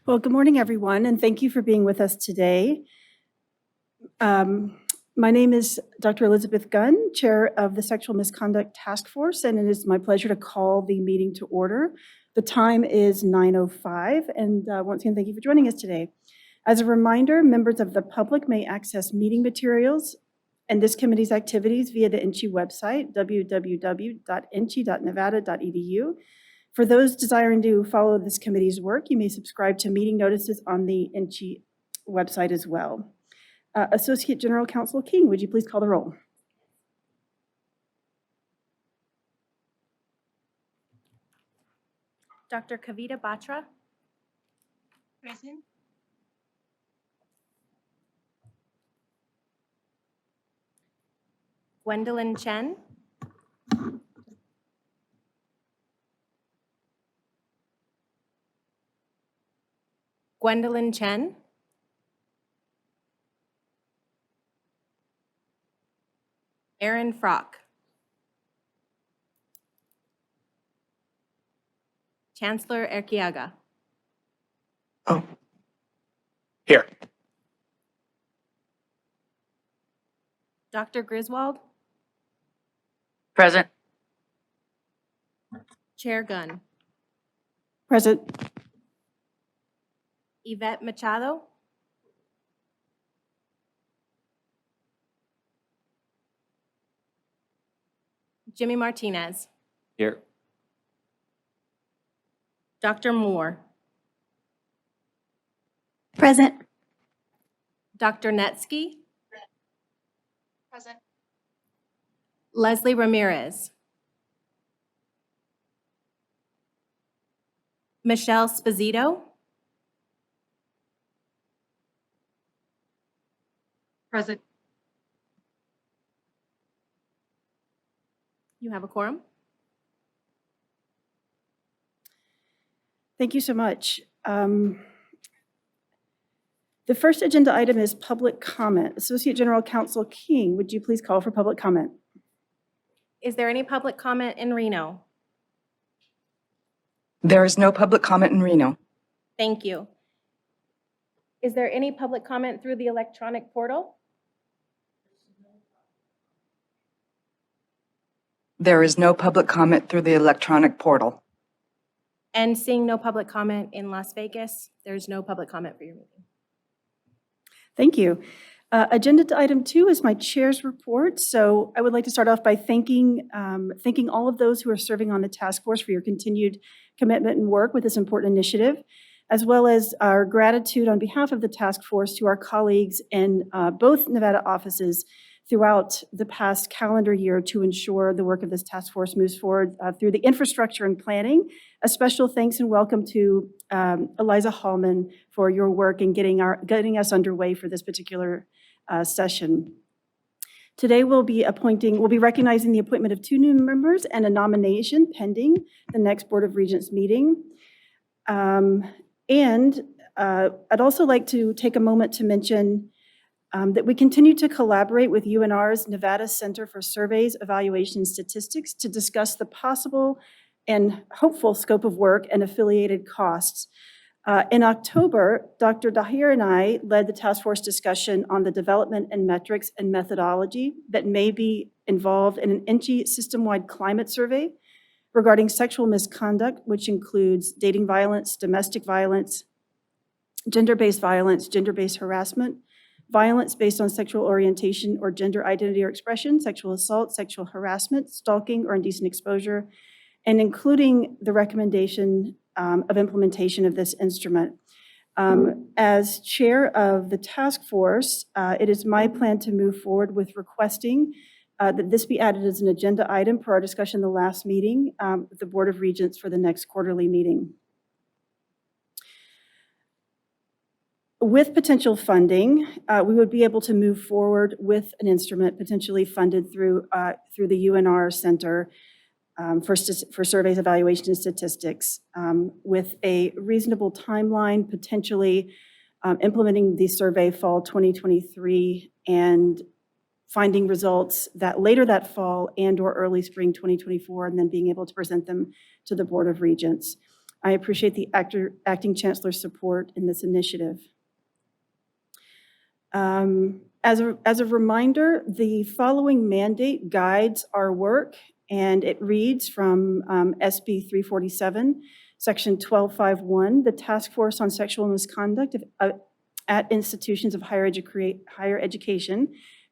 Well, good morning, everyone, and thank you for being with us today. My name is Dr. Elizabeth Gunn, Chair of the Sexual Misconduct Task Force, and it is my pleasure to call the meeting to order. The time is 9:05, and once again, thank you for joining us today. As a reminder, members of the public may access meeting materials and this committee's activities via the NSHE website, www.nshe.nevada.edu. For those desiring to follow this committee's work, you may subscribe to meeting notices on the NSHE website as well. Associate General Counsel King, would you please call the roll? Dr. Kavita Batra. Present. Gwendolyn Chen. Gwendolyn Chen. Aaron Frock. Chancellor Erquiaga. Oh, here. Dr. Griswold. Present. Chair Gunn. Present. Yvette Machado. Jimmy Martinez. Here. Dr. Moore. Present. Dr. Netsky. Present. Leslie Ramirez. Michelle Sposito. Present. You have a quorum. Thank you so much. The first agenda item is public comment. Associate General Counsel King, would you please call for public comment? Is there any public comment in Reno? There is no public comment in Reno. Thank you. Is there any public comment through the electronic portal? There is no public comment through the electronic portal. And seeing no public comment in Las Vegas, there's no public comment for your meeting. Thank you. Agenda item 2 is my chair's report. So I would like to start off by thanking all of those who are serving on the task force for your continued commitment and work with this important initiative, as well as our gratitude on behalf of the task force to our colleagues in both Nevada offices throughout the past calendar year to ensure the work of this task force moves forward through the infrastructure and planning. A special thanks and welcome to Eliza Hallman for your work in getting us underway for this particular session. Today we'll be recognizing the appointment of 2 new members and a nomination pending the next Board of Regents meeting. I'd also like to take a moment to mention that we continue to collaborate with UNR's Nevada Center for Surveys, Evaluation, and Statistics to discuss the possible and hopeful scope of work and affiliated costs. In October, Dr. Dahir and I led the task force discussion on the development and metrics and methodology that may be involved in an NSHE system-wide climate survey regarding sexual misconduct, which includes dating violence, domestic violence, gender-based harassment, violence based on sexual orientation or gender identity or expression, sexual assault, sexual harassment, stalking, or indecent exposure, and including the recommendation of implementation of this instrument. As chair of the task force, it is my plan to move forward with requesting that this be added as an agenda item per our discussion in the last meeting with the Board of Regents for the next quarterly meeting. With potential funding, we would be able to move forward with an instrument potentially funded through the UNR Center for Surveys, Evaluation, and Statistics, with a reasonable timeline, potentially implementing the survey fall 2023 and finding results later that fall and or early spring 2024, and then being able to present them to the Board of Regents. I appreciate the acting chancellor's support in this initiative. As a reminder, the following mandate guides our work, and it reads from SB 347, Section 1251, the Task Force on Sexual Misconduct at Institutions of Higher Education,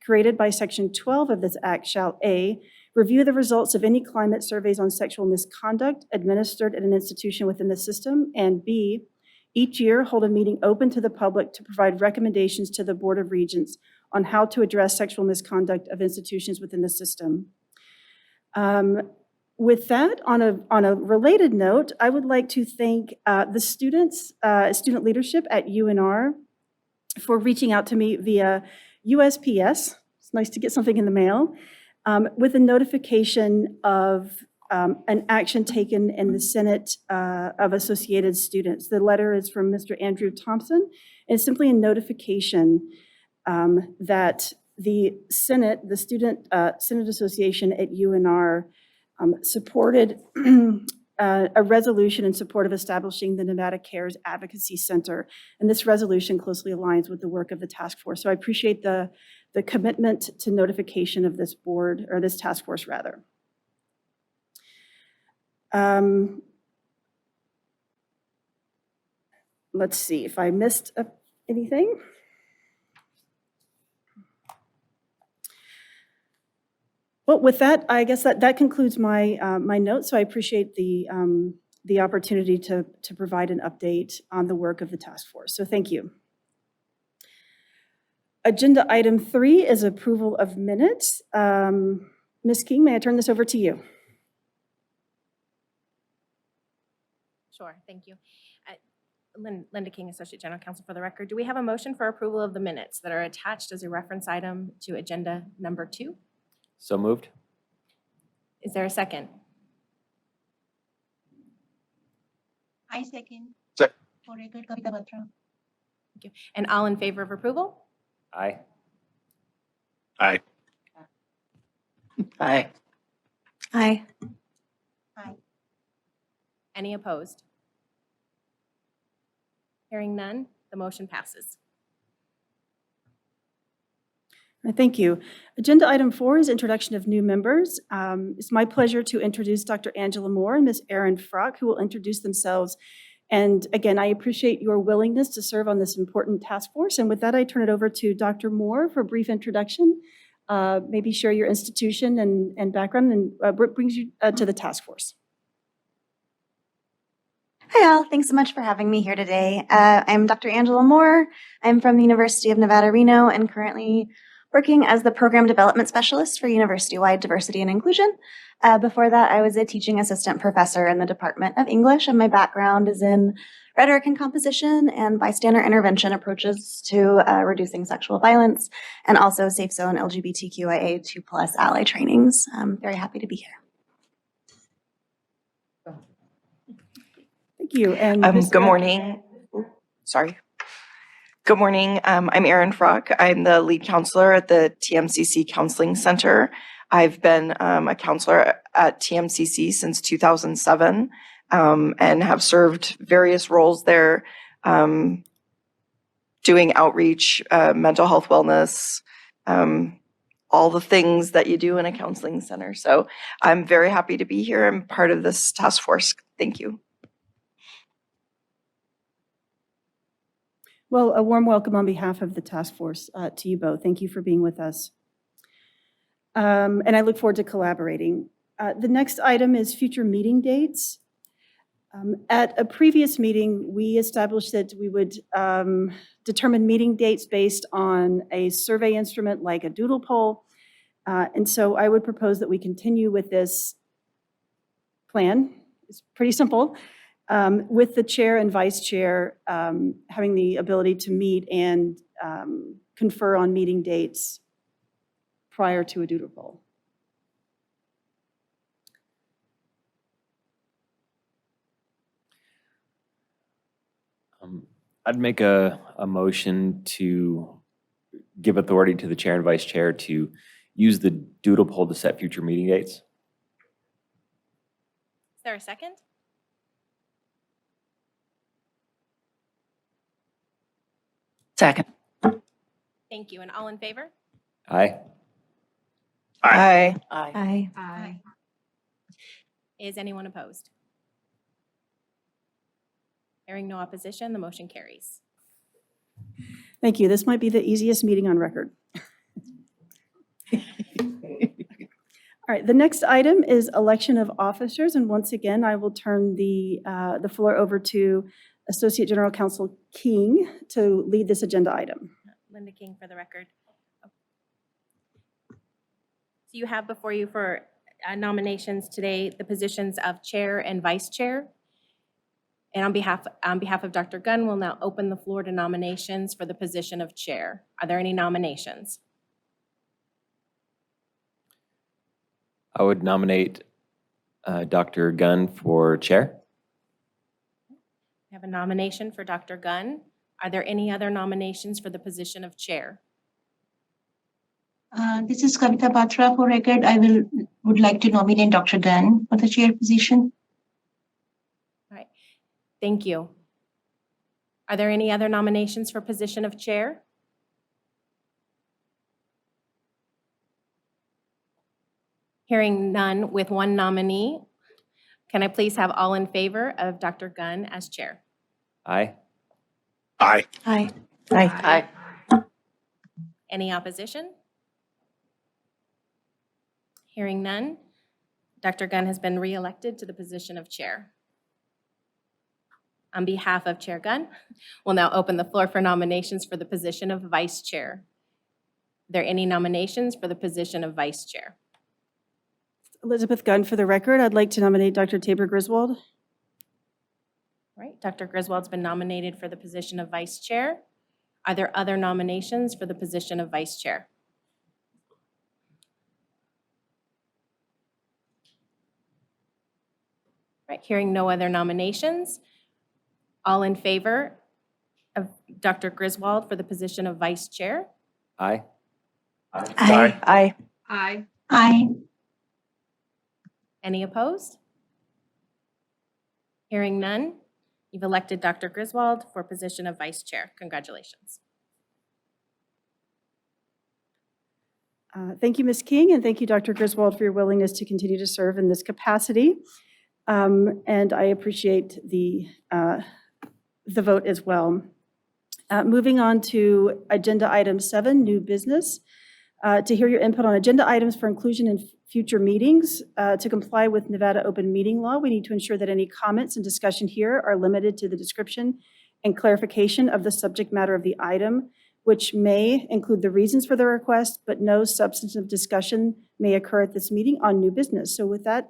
created by Section 12 of this Act, shall A, review the results of any climate surveys on sexual misconduct administered at an institution within the system, and B, each year hold a meeting open to the public to provide recommendations to the Board of Regents on how to address sexual misconduct of institutions within the system. With that, on a related note, I would like to thank the students, student leadership at UNR for reaching out to me via USPS. It's nice to get something in the mail, with a notification of an action taken in the Senate of Associated Students. The letter is from Mr. Andrew Thompson, and it's simply a notification that the Senate, the Senate Association at UNR, supported a resolution in support of establishing the Nevada Cares Advocacy Center. And this resolution closely aligns with the work of the task force. So I appreciate the commitment to notification of this board, or this task force rather. Let's see if I missed anything. Well, with that, I guess that concludes my my notes. So I appreciate the opportunity to provide an update on the work of the task force. So thank you. Agenda item 3 is approval of minutes. Ms. King, may I turn this over to you? Sure, thank you. Linda King, Associate General Counsel for the record. Do we have a motion for approval of the minutes that are attached as a reference item to agenda number 2? So moved. Is there a second? I second. Sec- For record, Kavita Batra. Thank you. And all in favor of approval? Aye. Aye. Aye. Aye. Any opposed? Hearing none, the motion passes. Thank you. Agenda item 4 is introduction of new members. It's my pleasure to introduce Dr. Angela Moore and Ms. Erin Frock, who will introduce themselves. And again, I appreciate your willingness to serve on this important task force. And with that, I turn it over to Dr. Moore for a brief introduction. Maybe share your institution and background, and what brings you to the task force. Hi all, thanks so much for having me here today. I'm Dr. Angela Moore. I'm from the University of Nevada, Reno, and currently working as the Program Development Specialist for University-Wide Diversity and Inclusion. Before that, I was a teaching assistant professor in the Department of English, and my background is in rhetoric and composition and bystander intervention approaches to reducing sexual violence, and also Safe Zone LGBTQIA2+ ally trainings. I'm very happy to be here. Thank you. And Ms. Good morning. Sorry. Good morning. I'm Erin Frock. I'm the lead counselor at the TMCC Counseling Center. I've been a counselor at TMCC since 2007 and have served various roles there, doing outreach, mental health wellness, all the things that you do in a counseling center. So I'm very happy to be here and part of this task force. Thank you. Well, a warm welcome on behalf of the task force to you both. Thank you for being with us. And I look forward to collaborating. The next item is future meeting dates. At a previous meeting, we established that we would determine meeting dates based on a survey instrument like a doodle poll. And so I would propose that we continue with this plan. It's pretty simple. With the chair and vice chair having the ability to meet and confer on meeting dates prior to a doodle poll. I'd make a motion to give authority to the chair and vice chair to use the doodle poll to set future meeting dates. Is there a second? Second. Thank you. And all in favor? Aye. Aye. Aye. Aye. Is anyone opposed? Hearing no opposition, the motion carries. Thank you. This might be the easiest meeting on record. All right, the next item is election of officers, and once again, I will turn the floor over to Associate General Counsel King to lead this agenda item. Linda King for the record. So you have before you for nominations today the positions of chair and vice chair. And on behalf of Dr. Gunn, we'll now open the floor to nominations for the position of chair. Are there any nominations? I would nominate Dr. Gunn for chair. We have a nomination for Dr. Gunn. Are there any other nominations for the position of chair? This is Kavita Batra for record. I would like to nominate Dr. Gunn for the chair position. All right, thank you. Are there any other nominations for position of chair? Hearing none with one nominee, can I please have all in favor of Dr. Gunn as chair? Aye. Aye. Aye. Aye. Any opposition? Hearing none, Dr. Gunn has been reelected to the position of chair. On behalf of Chair Gunn, we'll now open the floor for nominations for the position of vice chair. Are there any nominations for the position of vice chair? Elizabeth Gunn for the record. I'd like to nominate Dr. Tabor Griswold. All right, Dr. Griswold's been nominated for the position of vice chair. Are there other nominations for the position of vice chair? All right, hearing no other nominations, all in favor of Dr. Griswold for the position of vice chair? Aye. Aye. Aye. Aye. Aye. Any opposed? Hearing none, you've elected Dr. Griswold for position of vice chair. Congratulations. Thank you, Ms. King, and thank you, Dr. Griswold, for your willingness to continue to serve in this capacity. And I appreciate the vote as well. Moving on to agenda item 7, new business. To hear your input on agenda items for inclusion in future meetings. To comply with Nevada open meeting law, we need to ensure that any comments and discussion here are limited to the description and clarification of the subject matter of the item, which may include the reasons for the request, but no substantive discussion may occur at this meeting on new business. So with that,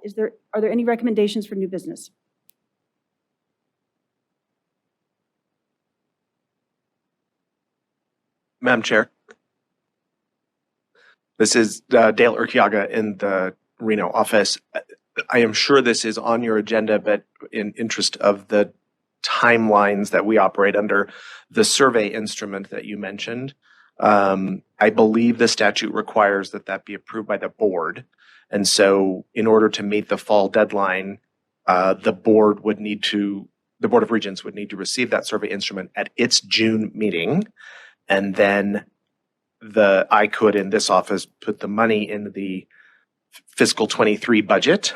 are there any recommendations for new business? Madam Chair. This is Dale Urquiaga in the Reno office. I am sure this is on your agenda, but in interest of the timelines that we operate under, the survey instrument that you mentioned, I believe the statute requires that that be approved by the board. And so in order to meet the fall deadline, the Board of Regents would need to receive that survey instrument at its June meeting. And then I could, in this office, put the money in the fiscal 23 budget.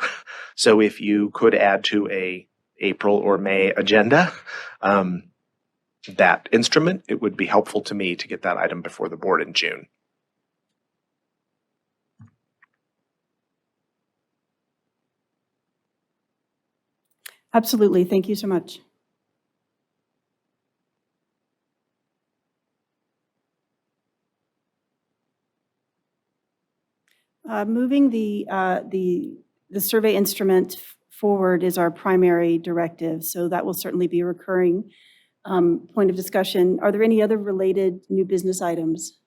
So if you could add to a April or May agenda, that instrument, it would be helpful to me to get that item before the board in June. Absolutely. Thank you so much. Moving the survey instrument forward is our primary directive, so that will certainly be a recurring point of discussion. Are there any other related new business items?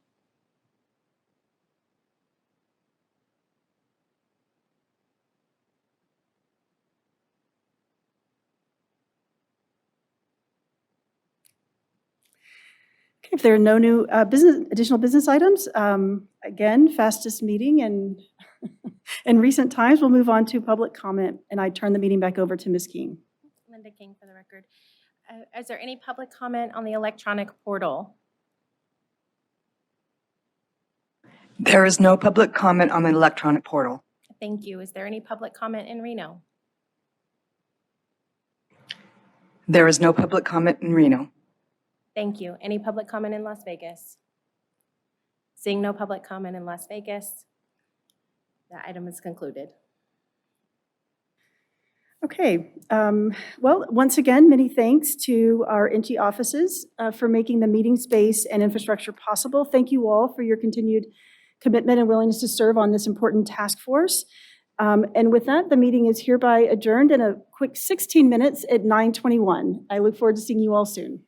Okay, if there are no new additional business items, again, fastest meeting in recent times, we'll move on to public comment, and I turn the meeting back over to Ms. King. Linda King for the record. Is there any public comment on the electronic portal? There is no public comment on the electronic portal. Thank you. Is there any public comment in Reno? There is no public comment in Reno. Thank you. Any public comment in Las Vegas? Seeing no public comment in Las Vegas, the item is concluded. Okay, well, once again, many thanks to our NSHE offices for making the meeting space and infrastructure possible. Thank you all for your continued commitment and willingness to serve on this important task force. And with that, the meeting is hereby adjourned in a quick 16 minutes at 9:21. I look forward to seeing you all soon.